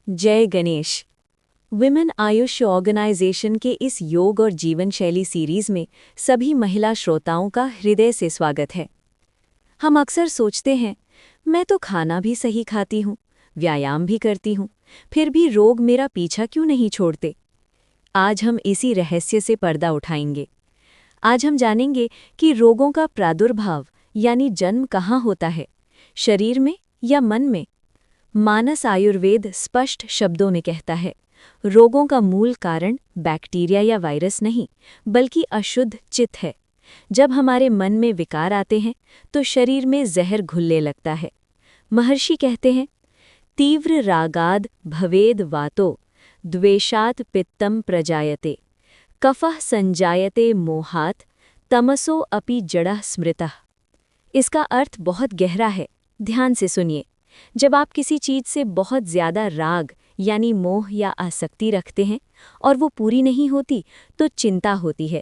जय Ganesh. Women Ayush organisation के इस योग और जीवन शैली सीरीज में सभी महिला श्रोताओं का हृदय से स्वागत है। हम अक्सर सोचते हैं, मैं तो खाना भी सही खाती हूँ, व्यायाम भी करती हूँ, फिर भी रोग मेरा पीछा क्यों नहीं छोड़ते। आज हम इसी रहस्य से पर्दा उठाएंगे। आज हम जानेंगे कि रोगों का प्रादुर्भाव यानी जन्म कहाँ होता है, शरीर में या मन में। मानस आयुर्वेद स्पष्ट शब्दों में कहता है, रोगों का मूल कारण बैक्टीरिया या वायरस नहीं, बल्कि अशुद्ध चित्त है। जब हमारे मन में विकार आते हैं तो शरीर में जहर घुलने लगता है। महर्षि कहते हैं, तीव्र रागाद भवेद वातो द्वेषात् पित्तम प्रजायते, कफः संजायते मोहात् तमसो अपि जड़ः स्मृतः। इसका अर्थ बहुत गहरा है, ध्यान से सुनिए। जब आप किसी चीज से बहुत ज्यादा राग यानी मोह या आसक्ति रखते हैं और वो पूरी नहीं होती तो चिंता होती है।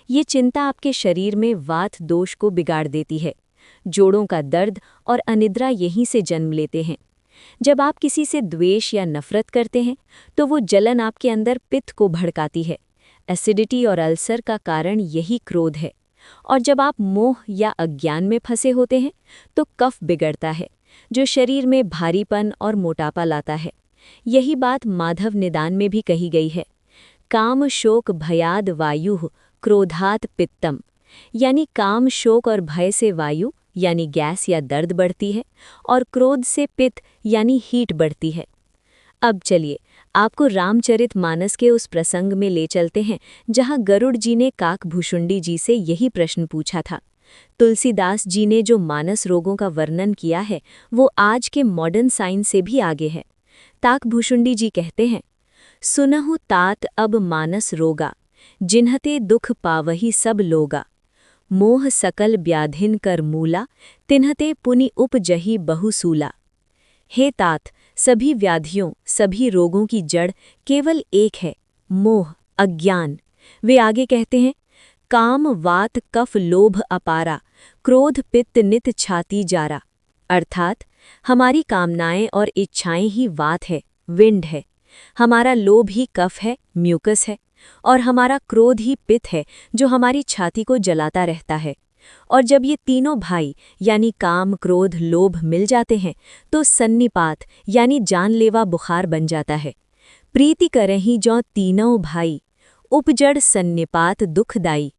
ये चिंता आपके शरीर में वात दोष को बिगाड़ देती है। जोड़ों का दर्द और अनिद्रा यहीं से जन्म लेते हैं। जब आप किसी से द्वेष या नफरत करते हैं तो वो जलन आपके अंदर पित्त को भड़काती है। एसिडिटी और अल्सर का कारण यही क्रोध है। और जब आप मोह या अज्ञान में फंसे होते हैं तो कफ बिगड़ता है, जो शरीर में भारीपन और मोटापा लाता है। यही बात माधव निदान में भी कही गई है, काम शोक भयाद वायु क्रोधात पित्तम, यानी काम शोक और भय से वायु यानी गैस या दर्द बढ़ती है और क्रोध से पित्त यानी हीट बढ़ती है। अब चलिए आपको रामचरितमानस के उस प्रसंग में ले चलते हैं जहां गरुड़ जी ने काकभूषुंडी जी से यही प्रश्न पूछा था। तुलसीदास जी ने जो मानस रोगों का वर्णन किया है वो आज के मॉडर्न साइंस से भी आगे है। काकभूषुंडी जी कहते हैं, सुनहु तात अब मानस रोगा, जिन्हते दुख पावही सब लोगा, मोह सकल व्याधिन कर मूला, तिन्हते पुनि उपजही बहुसूला। हे तात, सभी व्याधियों सभी रोगों की जड़ केवल एक है, मोह अज्ञान। वे आगे कहते हैं, काम वात कफ लोभ अपारा, क्रोध पित्त नित छाती जारा। अर्थात हमारी कामनाएं और इच्छाएं ही वात है, विंड है, हमारा लोभ ही कफ है, म्यूकस है, और हमारा क्रोध ही पित्त है जो हमारी छाती को जलाता रहता है। और जब ये तीनों भाई यानी काम क्रोध लोभ मिल जाते हैं तो सन्निपात यानी जानलेवा बुखार बन जाता है। प्रीति करहीं जो तीनों भाई, उपजड़ सन्निपात दुखदाई।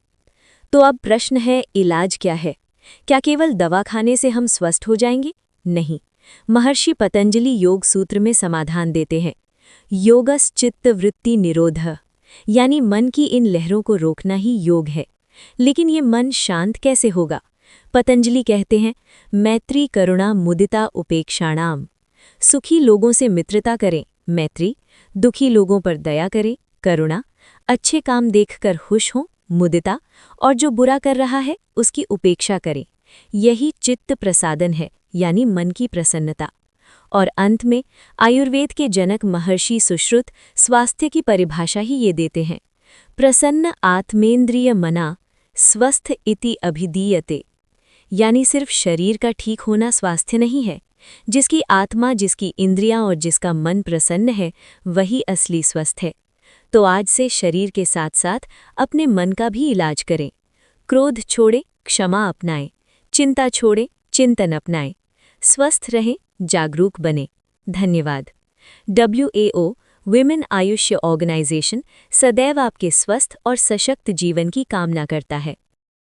तो अब प्रश्न है, इलाज क्या है? क्या केवल दवा खाने से हम स्वस्थ हो जाएंगे? नहीं। महर्षि पतंजलि योग सूत्र में समाधान देते हैं, योगस चित्त वृत्ति निरोधः, यानी मन की इन लहरों को रोकना ही योग है। लेकिन ये मन शांत कैसे होगा? पतंजलि कहते हैं, मैत्री करुणा मुदिता उपेक्षाणाम। सुखी लोगों से मित्रता करें, मैत्री, दुखी लोगों पर दया करें, करुणा, अच्छे काम देखकर खुश हों, मुदिता, और जो बुरा कर रहा है उसकी उपेक्षा करें। यही चित्त प्रसादन है, यानी मन की प्रसन्नता। और अंत में आयुर्वेद के जनक महर्षि सुश्रुत स्वास्थ्य की परिभाषा ही ये देते हैं, प्रसन्न आत्मेंद्रिय मना स्वस्थ इति अभिधीयते। यानी सिर्फ शरीर का ठीक होना स्वास्थ्य नहीं है, जिसकी आत्मा जिसकी इंद्रियां और जिसका मन प्रसन्न है वही असली स्वस्थ है। तो आज से शरीर के साथ साथ अपने मन का भी इलाज करें। क्रोध छोड़े, क्षमा अपनाएं, चिंता छोड़े, चिंतन अपनाएं। स्वस्थ रहें, जागरूक बने। धन्यवाद। WAO विमेन आयुष्य ऑर्गेनाइजेशन सदैव आपके स्वस्थ और सशक्त जीवन की कामना करता है।